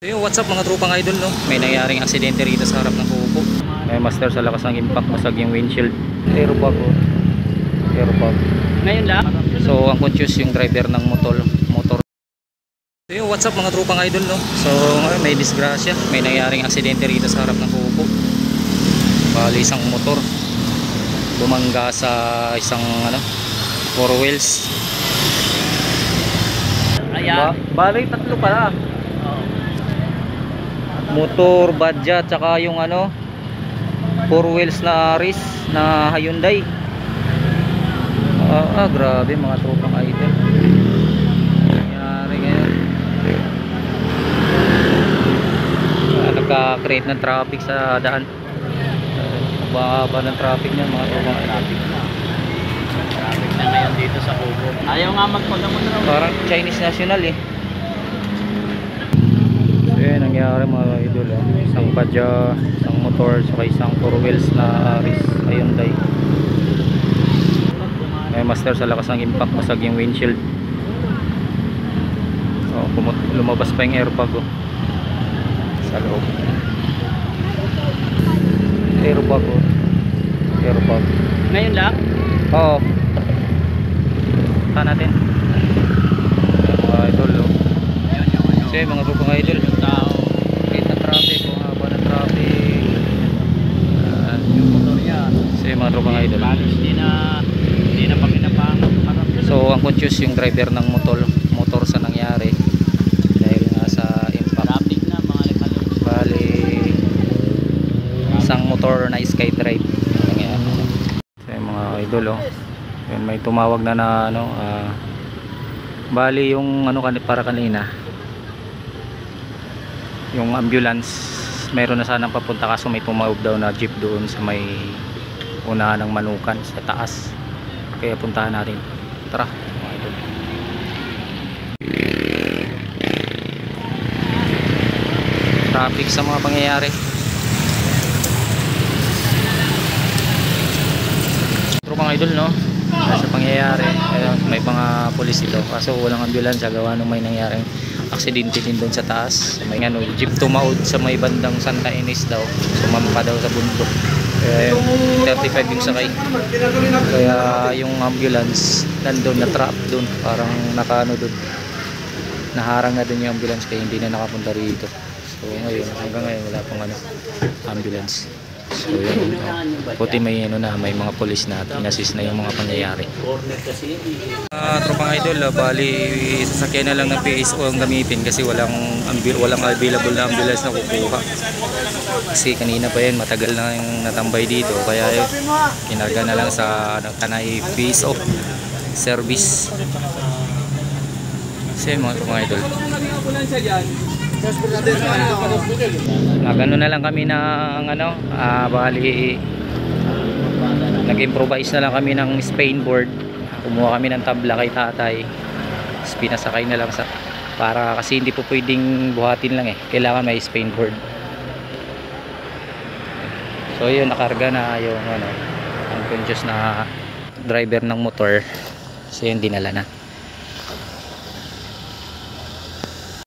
Yo, what's up mga tropang idol, no? May nangyaring aksidente rito sa harap ng kuko. May master sa lakas ng impact, basag yung windshield. Aeropag. Ngayon lang? So, unconscious yung driver ng motor. Yo, what's up mga tropang idol, no? So, may disgrasya. May nangyaring aksidente rito sa harap ng kuko. Bali isang motor bumangga sa isang four wheels. Ayan. Bali tatlo pala. Motor, badya, tsaka yung four wheels na Aris na Hyundai. Grabe mga tropang idol. Nangyari ngayon. Nagka-create ng traffic sa daan. Baba ng traffic niyan mga tropang idol. Traffic na ngayon dito sa Kubo. Ayaw nga magpagdamon raw. Parang Chinese national eh. So yun, nangyari mga idol. Isang badya, isang motor, saka isang four wheels na Aris Hyundai. May master sa lakas ng impact, basag yung windshield. Lumabas pa yung airbag sa loob. Airbag. Ngayon lang? Oo. Saan natin? Mga idol, so yun, mga grupong idol, Yung tao. kita traffic, haba ng traffic. Yung motor niya. So yun, mga grupong idol. Balos hindi na pa pinapangat. So unconscious yung driver ng motor sa nangyari dahil nga sa impact. Traffic na mga likalo. Bali isang motor na SkyDrive nangyari. So yun, mga idol, yun, may tumawag na bali yung para kanina yung ambulance meron na sanang papunta, kaso may tumawag daw na jeep doon sa may unahan ng Manukan sa taas, kaya puntahan natin. Tara mga idol. Traffic sa mga pangyayari. Pero mga idol, no, sa pangyayari, may mga pulis dito kaso walang ambulansya gawa nung may nangyaring aksidente din doon sa taas. May jeep tumaod sa may bandang Santa Ines daw, sumampa daw sa bundok. Kaya 35 yung sakay, kaya yung ambulance nandun na trap doon, parang doon, naharang na din yung ambulance kaya hindi na nakapunta rito. So ngayon, hanggang ngayon wala pang ambulance. So yun, puti may may mga pulis na inassist na yung mga pangyayari. Tropang idol, bali sasakyan na lang ng PSO ang gamitin kasi walang available na ambulance na kukuha. Kasi kanina pa yan, matagal na yung natambay dito, kaya yun, kinarga na lang sa Tanay PSO service. Kasi mga tropang idol, nagano na lang kami ng bali nag-improvise na lang kami ng Spain board. Kumuha kami ng tabla kay tatay, pinasakay na lang para kasi hindi po pwedeng buhatin lang kailangan may Spain board. So yun, nakarga na yung unconscious na driver ng motor, so yun dinala na.